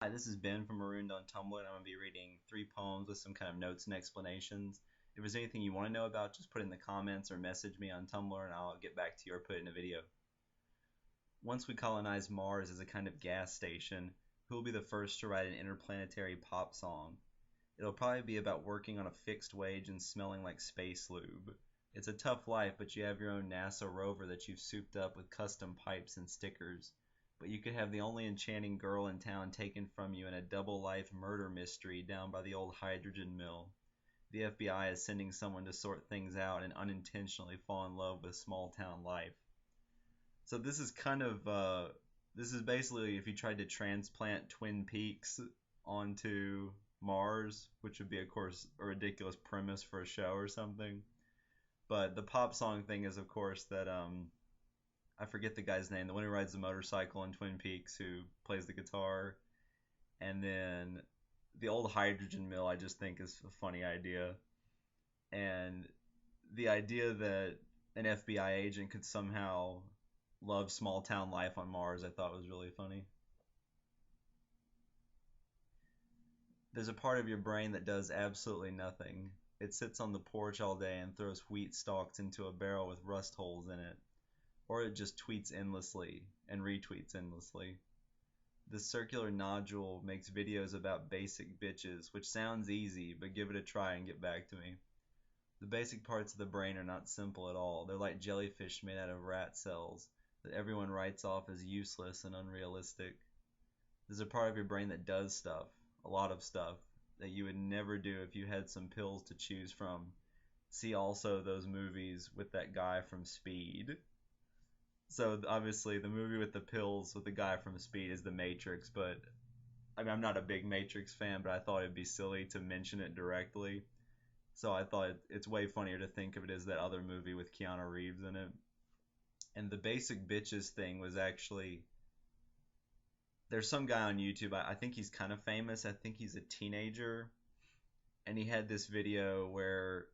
Hi, this is Ben from Marooned on Tumblr, and I'm going to be reading three poems with some kind of notes and explanations. If there's anything you want to know about, just put it in the comments or message me on Tumblr, and I'll get back to you or put it in a video. Once we colonize Mars as a kind of gas station, who will be the first to write an interplanetary pop song? It'll probably be about working on a fixed wage and smelling like space lube. It's a tough life, but you have your own NASA rover that you've souped up with custom pipes and stickers. But you could have the only enchanting girl in town taken from you in a double life murder mystery down by the old hydrogen mill. The FBI is sending someone to sort things out and unintentionally fall in love with small town life. So this is basically if you tried to transplant Twin Peaks onto Mars, which would be, of course, a ridiculous premise for a show or something. But the pop song thing is, of course, that I forget the guy's name, the one who rides the motorcycle in Twin Peaks, who plays the guitar, and then the old hydrogen mill. I just think is a funny idea, and the idea that an FBI agent could somehow love small town life on Mars, I thought was really funny. There's a part of your brain that does absolutely nothing. It sits on the porch all day and throws wheat stalks into a barrel with rust holes in it. Or it just tweets endlessly and retweets endlessly. The circular nodule makes videos about basic bitches, which sounds easy, but give it a try and get back to me. The basic parts of the brain are not simple at all. They're like jellyfish made out of rat cells that everyone writes off as useless and unrealistic. There's a part of your brain that does stuff, a lot of stuff, that you would never do if you had some pills to choose from. See also those movies with that guy from Speed. So obviously the movie with the pills with the guy from Speed is The Matrix, but I mean I'm not a big Matrix fan, but I thought it'd be silly to mention it directly. So I thought it's way funnier to think of it as that other movie with Keanu Reeves in it. And the basic bitches thing was actually there's some guy on YouTube. I think he's kind of famous. I think he's a teenager, and he had this video where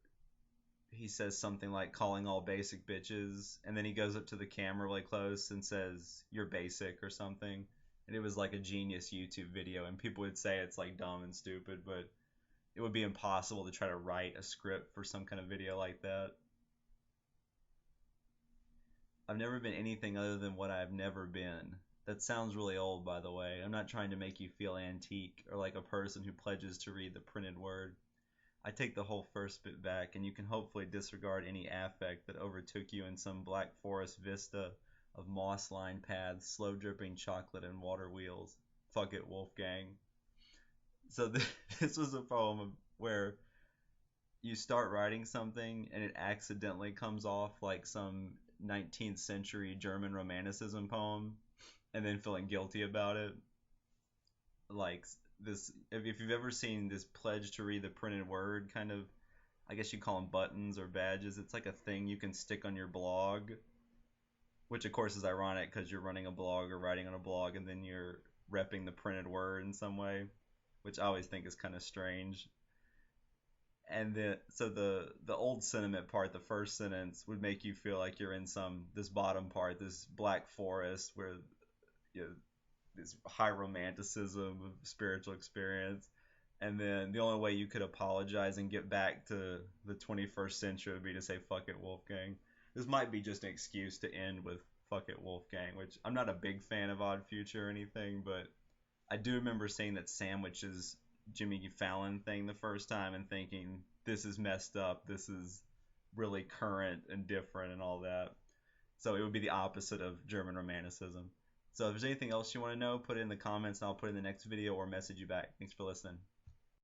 he says something like calling all basic bitches, and then he goes up to the camera really close and says you're basic or something. And it was like a genius YouTube video, and people would say it's like dumb and stupid, but it would be impossible to try to write a script for some kind of video like that. I've never been anything other than what I've never been. That sounds really old, by the way. I'm not trying to make you feel antique or like a person who pledges to read the printed word. I take the whole first bit back, and you can hopefully disregard any affect that overtook you in some black forest vista of moss-lined paths, slow-dripping chocolate, and water wheels. Fuck it, Wolfgang. So this was a poem where you start writing something and it accidentally comes off like some 19th century German romanticism poem, and then feeling guilty about it. Like this, if you've ever seen this pledge to read the printed word kind of, I guess you call them buttons or badges. It's like a thing you can stick on your blog, which of course is ironic because you're running a blog or writing on a blog and then you're repping the printed word in some way, which I always think is kind of strange. And then so the old sentiment part, the first sentence would make you feel like you're in some this bottom part, this black forest where you know, this high romanticism of spiritual experience. And then the only way you could apologize and get back to the 21st century would be to say "fuck it, Wolfgang." This might be just an excuse to end with "fuck it, Wolfgang," which I'm not a big fan of Odd Future or anything, but I do remember seeing that sandwiches Jimmy Fallon thing the first time and thinking this is messed up. This is really current and different and all that. So it would be the opposite of German romanticism. So if there's anything else you want to know, put it in the comments and I'll put it in the next video or message you back. Thanks for listening.